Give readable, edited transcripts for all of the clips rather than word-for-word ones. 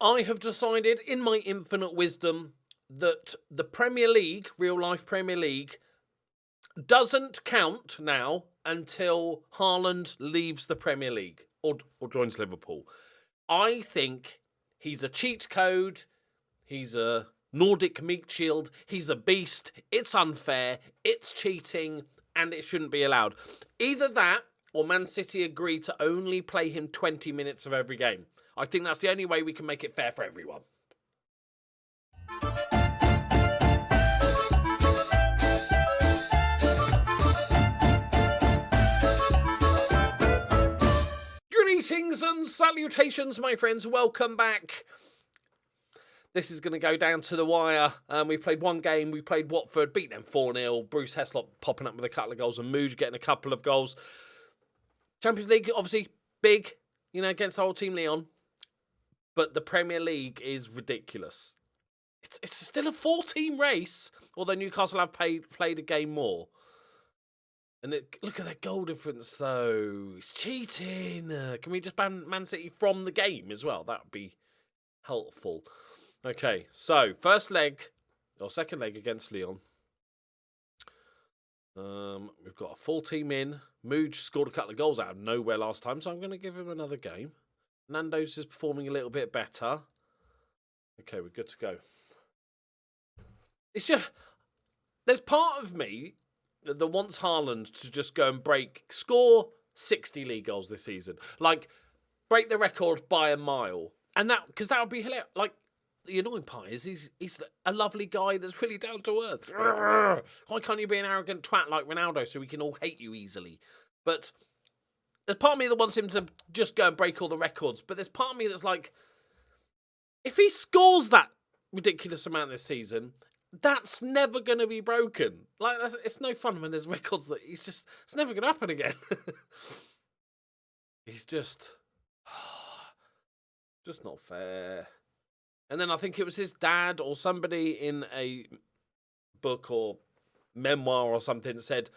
I have decided, in my infinite wisdom, that the Premier League, real-life Premier League, doesn't count now until Haaland leaves the Premier League or joins Liverpool. I think he's a cheat code. He's a Nordic meat shield. He's a beast. It's unfair. It's cheating. And it shouldn't be allowed. Either that or Man City agree to only play him 20 minutes of every game. I think that's the only way we can make it fair for everyone. Greetings and salutations, my friends. Welcome back. This is going to go down to the wire. We played one game. We played Watford, beat them 4-0. Bruce Heslop popping up with a couple of goals and Mooj getting a couple of goals. Champions League, obviously, big, against the whole team Lyon. But the Premier League is ridiculous. It's still a 4-team race, although Newcastle have played a game more. And look at that goal difference, though. It's cheating. Can we just ban Man City from the game as well? That would be helpful. Okay, so second leg against Lyon. We've got a full team in. Mooj scored a couple of goals out of nowhere last time, so I'm going to give him another game. Nando's is performing a little bit better. Okay, we're good to go. It's just, there's part of me that wants Haaland to just go and score 60 league goals this season. Like, break the record by a mile. And because that would be hilarious. Like, the annoying part is he's a lovely guy that's really down to earth. Why can't you be an arrogant twat like Ronaldo so we can all hate you easily? But there's part of me that wants him to just go and break all the records. But there's part of me that's like, if he scores that ridiculous amount this season, that's never going to be broken. Like, it's no fun when there's records that it's never going to happen again. He's just not fair. And then I think it was his dad or somebody in a book or memoir or something said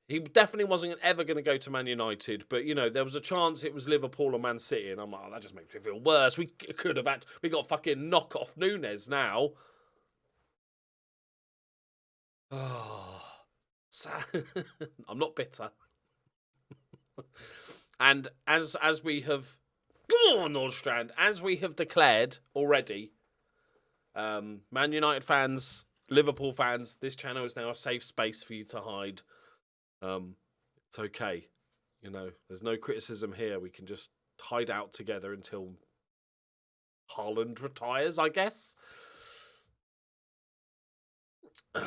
he definitely wasn't ever going to go to Man United, but, there was a chance it was Liverpool or Man City, and I'm like, that just makes me feel worse. We got fucking knock off Nunes now. Oh, sad. I'm not bitter. And as we have Nordstrand, as we have declared already, Man United fans, Liverpool fans, this channel is now a safe space for you to hide. It's okay. There's no criticism here. We can just hide out together until Haaland retires, I guess. Right.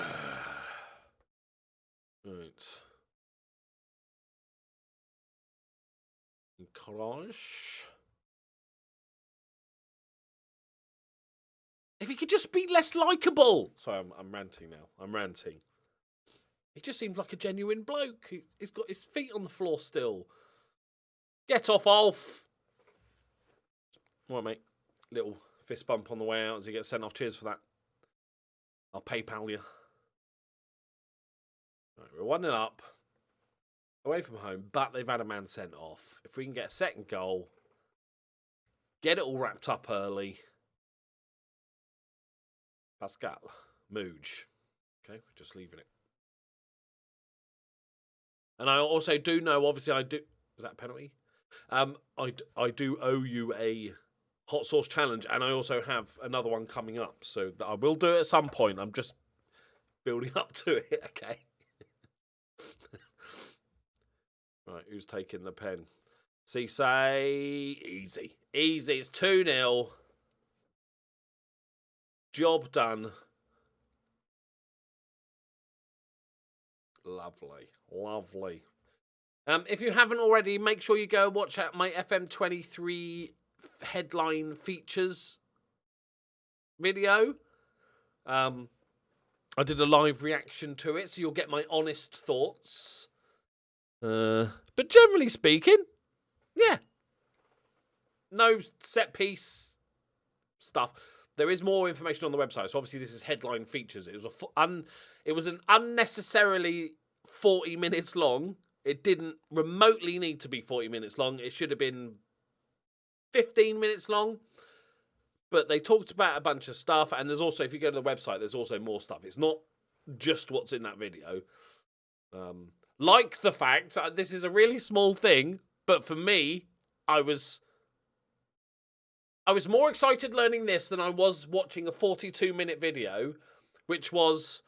Encourage. If he could just be less likeable. Sorry, I'm ranting now. I'm ranting. He just seems like a genuine bloke. He's got his feet on the floor still. Get off, Alf. All right, mate. Little fist bump on the way out as he gets sent off. Cheers for that. I'll PayPal you. Right, we're 1-0 up. Away from home, but they've had a man sent off. If we can get a second goal, get it all wrapped up early. Pascal, Mooj. Okay, we're just leaving it. And I also do know, obviously, is that a penalty? I do owe you a hot sauce challenge, and I also have another one coming up, so I will do it at some point. I'm just building up to it, okay? Right, who's taking the pen? Cisse, easy. It's 2-0. Job done. Lovely. If you haven't already, make sure you go watch out my FM23 headline features video. I did a live reaction to it, so you'll get my honest thoughts. But generally speaking, yeah. No set piece stuff. There is more information on the website. So obviously this is headline features. It was an unnecessarily 40 minutes long. It didn't remotely need to be 40 minutes long. It should have been 15 minutes long. But they talked about a bunch of stuff, and there's also, if you go to the website, there's also more stuff. It's not just what's in that video. Like the fact, this is a really small thing, but for me, I was more excited learning this than I was watching a 42-minute video, which was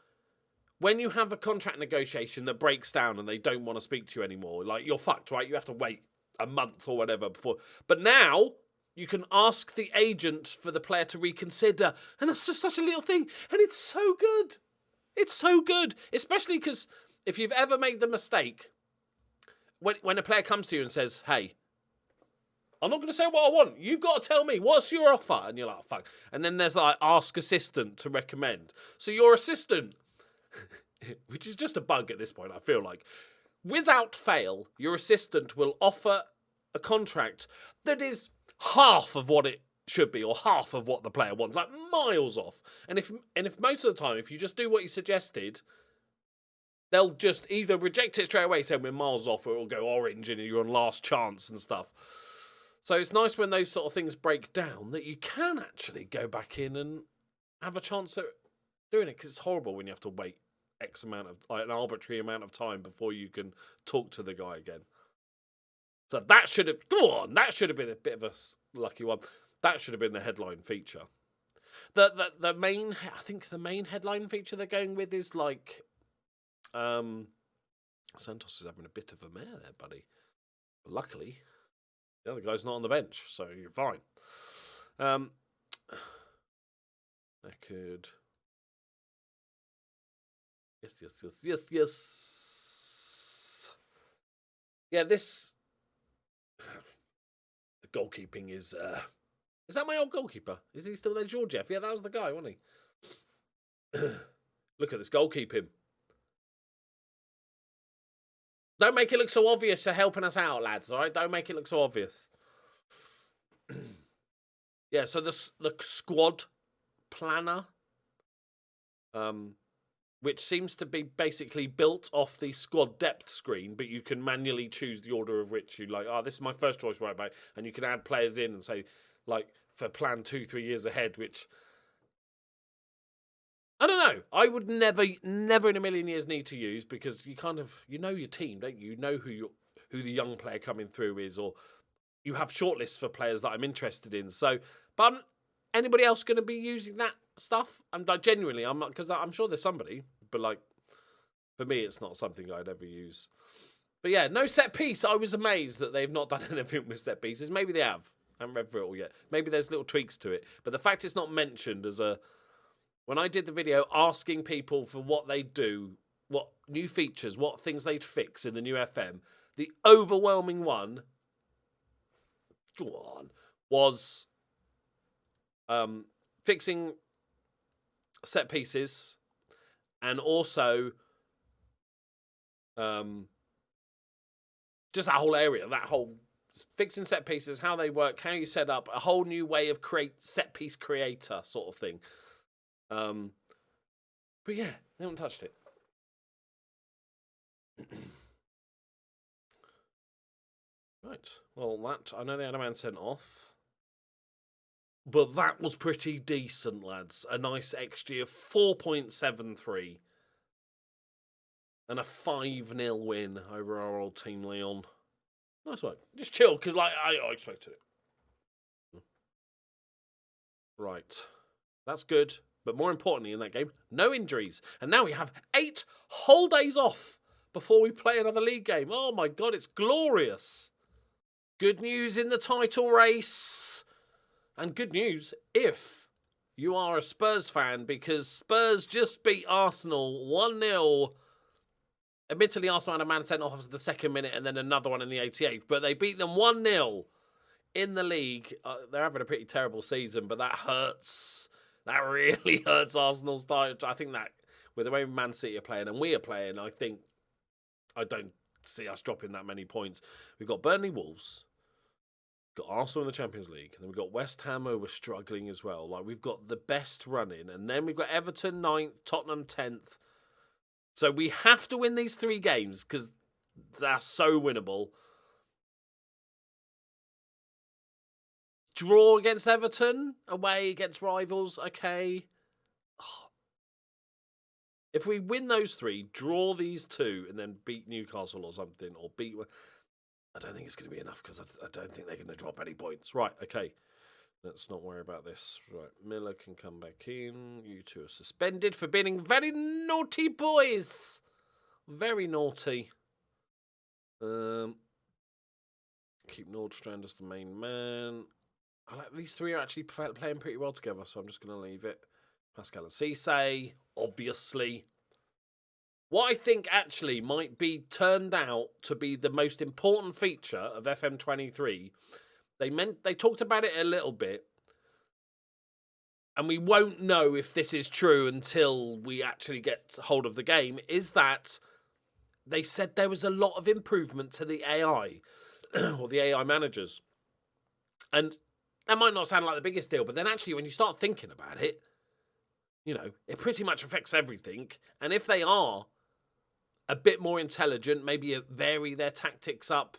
when you have a contract negotiation that breaks down and they don't want to speak to you anymore, like, you're fucked, right? You have to wait a month or whatever before. But now you can ask the agent for the player to reconsider, and that's just such a little thing, and it's so good. It's so good, especially because if you've ever made the mistake, when a player comes to you and says, hey, I'm not going to say what I want. You've got to tell me, what's your offer? And you're like, oh, fuck. And then there's like, ask assistant to recommend. So your assistant, which is just a bug at this point, I feel like, without fail, your assistant will offer a contract that is half of what it should be, or half of what the player wants, like miles off. And if most of the time, if you just do what you suggested, they'll just either reject it straight away, saying we're miles off, or it'll go orange and you're on last chance and stuff. So it's nice when those sort of things break down that you can actually go back in and have a chance at doing it, because it's horrible when you have to wait X amount of, like, an arbitrary amount of time before you can talk to the guy again. So that should have been a bit of a lucky one. That should have been the headline feature. The main, I think the main headline feature they're going with is like, Santos is having a bit of a mare there, buddy. But luckily, the other guy's not on the bench, so you're fine. That could. Yes. Yeah, this. The goalkeeping is. Is that my old goalkeeper? Is he still there, Georgiev? Yeah, that was the guy, wasn't he? Look at this goalkeeping. Don't make it look so obvious. You're helping us out, lads, all right? Don't make it look so obvious. Yeah, so the squad planner, which seems to be basically built off the squad depth screen, but you can manually choose the order of which you like, oh, this is my first choice right back, and you can add players in and say, like, for plan 2-3 years ahead, which, I don't know. I would never in a million years need to use, because you kind of, you know your team, don't you? You know who the young player coming through is, or you have shortlists for players that I'm interested in. So, but anybody else going to be using that stuff? I'm like, genuinely, I'm not, because I'm sure there's somebody, but like, for me, it's not something I'd ever use. But yeah, no set piece. I was amazed that they've not done anything with set pieces. Maybe they have. I haven't read through it all yet. Maybe there's little tweaks to it. But the fact it's not mentioned as a... When I did the video asking people for what they do, what new features, what things they'd fix in the new FM, the overwhelming one was fixing set pieces, and also just that whole area, that whole fixing set pieces, how they work, how you set up, a whole new way of set piece creator sort of thing. But yeah, they haven't touched it. Right. Well, that, I know they had a man sent off, but that was pretty decent, lads. A nice XG of 4.73 and a 5-0 win over our old team, Lyon. Nice one. Just chill, because like I expected it. Right. That's good. But more importantly in that game, no injuries. And now we have 8 whole days off before we play another league game. Oh my God, it's glorious. Good news in the title race. And good news if you are a Spurs fan, because Spurs just beat Arsenal 1-0. Admittedly, Arsenal had a man sent off after the 2nd minute and then another one in the 88th. But they beat them 1-0 in the league. They're having a pretty terrible season, but that hurts. That really hurts Arsenal's start. I think that with the way Man City are playing and we are playing, I don't see us dropping that many points. We've got Burnley, Wolves, got Arsenal in the Champions League, and then we've got West Ham who are struggling as well. Like, we've got the best run-in, and then we've got Everton 9th, Tottenham 10th. So we have to win these 3 games because they're so winnable. Draw against Everton, away against rivals, okay. If we win those 3, draw these 2, and then beat Newcastle or something, or beat... I don't think it's going to be enough because I don't think they're going to drop any points. Right, okay. Let's not worry about this. Right, Miller can come back in. You 2 are suspended for being very naughty boys. Very naughty. Keep Nordstrand as the main man. I like these 3 are actually playing pretty well together, so I'm just going to leave it. Pascal and Cisse, obviously. What I think actually might be turned out to be the most important feature of FM23, they talked about it a little bit, and we won't know if this is true until we actually get hold of the game, is that they said there was a lot of improvement to the AI, or the AI managers. And that might not sound like the biggest deal, but then actually when you start thinking about it, you know, it pretty much affects everything. And if they are a bit more intelligent, maybe vary their tactics up,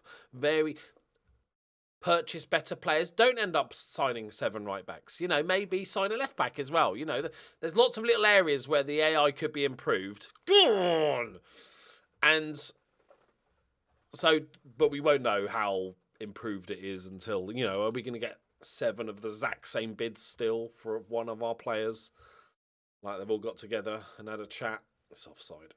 purchase better players, don't end up signing 7 right backs. You know, maybe sign a left back as well. You know, there's lots of little areas where the AI could be improved. And so, but we won't know how improved it is until, you know, are we going to get 7 of the exact same bids still for one of our players? Like they've all got together and had a chat. It's offside.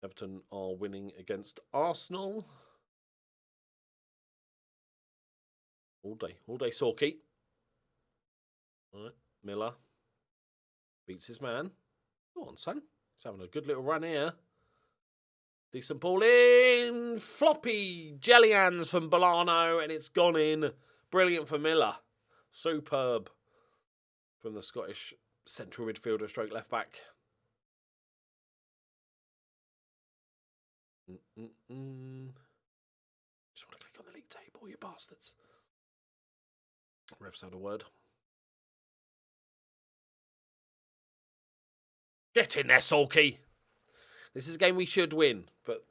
Everton are winning against Arsenal. All day Sorky. All right, Miller beats his man. Go on, son. He's having a good little run here. Decent ball in. Floppy jelly hands from Bolano, and it's gone in. Brilliant for Miller. Superb from the Scottish central midfielder stroke left back. Just want to click on the league table, you bastards. Ref's had a word. Get in there, Sulky. This is a game we should win, but,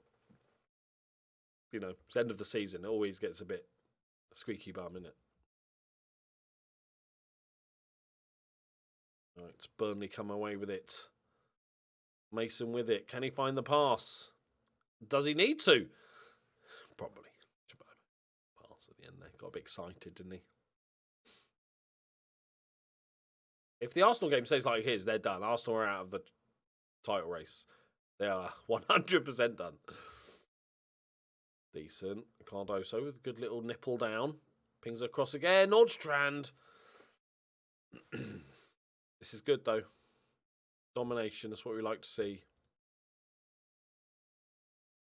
you know, it's the end of the season. It always gets a bit squeaky bum, innit? Right, Burnley come away with it. Mason with it. Can he find the pass? Does he need to? Probably. Pass at the end there. Got a bit excited, didn't he? If the Arsenal game stays like his, they're done. Arsenal are out of the title race. They are 100% done. Decent. Cardoso with a good little nipple down. Pings across again. Nordstrand. This is good, though. Domination. That's what we like to see.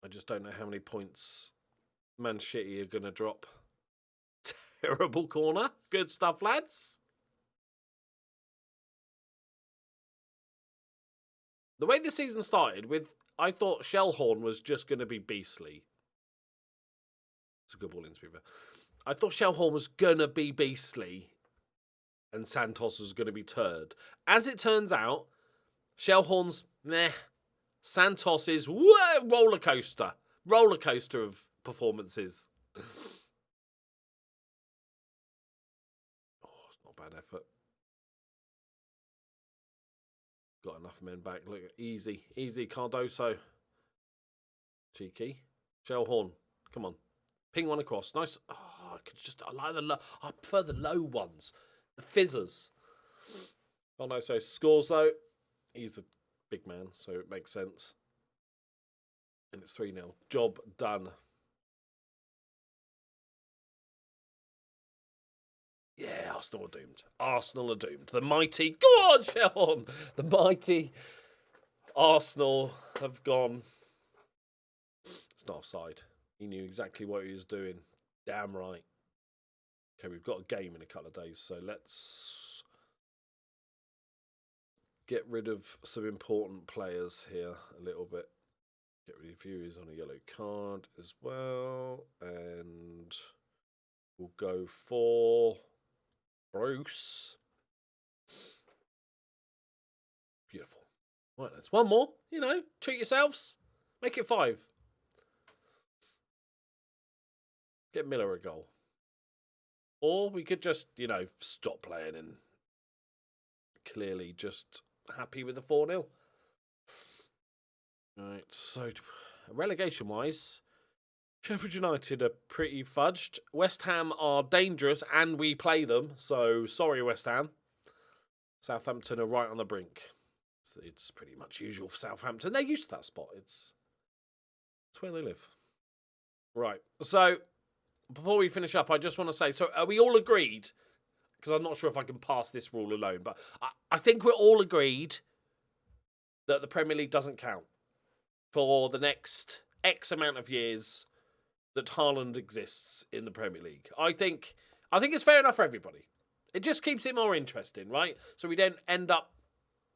I just don't know how many points Man City are going to drop. Terrible corner. Good stuff, lads. The way the season started with, I thought Shellhorn was just going to be beastly. It's a good ball in, to be fair. I thought Shellhorn was going to be beastly and Santos was going to be turd. As it turns out, Shellhorn's meh. Santos is roller coaster. Roller coaster of performances. Oh, it's not a bad effort. Got enough men back. Look, easy, Cardoso. Cheeky. Shellhorn. Come on. Ping one across. Nice. Oh, I like the low. I prefer the low ones. The fizzers. Cardoso scores though. He's a big man, so it makes sense. And it's 3-0. Job done. Yeah, Arsenal are doomed. Arsenal are doomed. The mighty... Go on, Shellhorn! The mighty Arsenal have gone... It's not offside. He knew exactly what he was doing. Damn right. Okay, we've got a game in a couple of days, so let's get rid of some important players here a little bit. Get rid of you. He's on a yellow card as well. And we'll go for... Bruce. Beautiful. Right, that's one more. You know, treat yourselves. Make it 5. Get Miller a goal. Or we could just, stop playing and clearly just happy with the 4-0. Right, so relegation-wise, Sheffield United are pretty fudged. West Ham are dangerous and we play them, so sorry West Ham. Southampton are right on the brink. It's pretty much usual for Southampton. They're used to that spot. It's where they live. Right, so before we finish up, I just want to say, so are we all agreed? Because I'm not sure if I can pass this rule alone, but I think we're all agreed that the Premier League doesn't count for the next X amount of years that Haaland exists in the Premier League. I think it's fair enough for everybody. It just keeps it more interesting, right? So we don't end up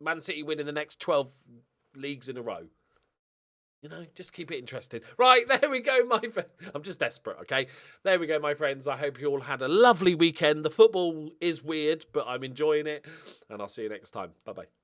Man City winning the next 12 leagues in a row. Just keep it interesting. Right, there we go, my friend. I'm just desperate, okay? There we go, my friends. I hope you all had a lovely weekend. The football is weird, but I'm enjoying it. And I'll see you next time. Bye-bye.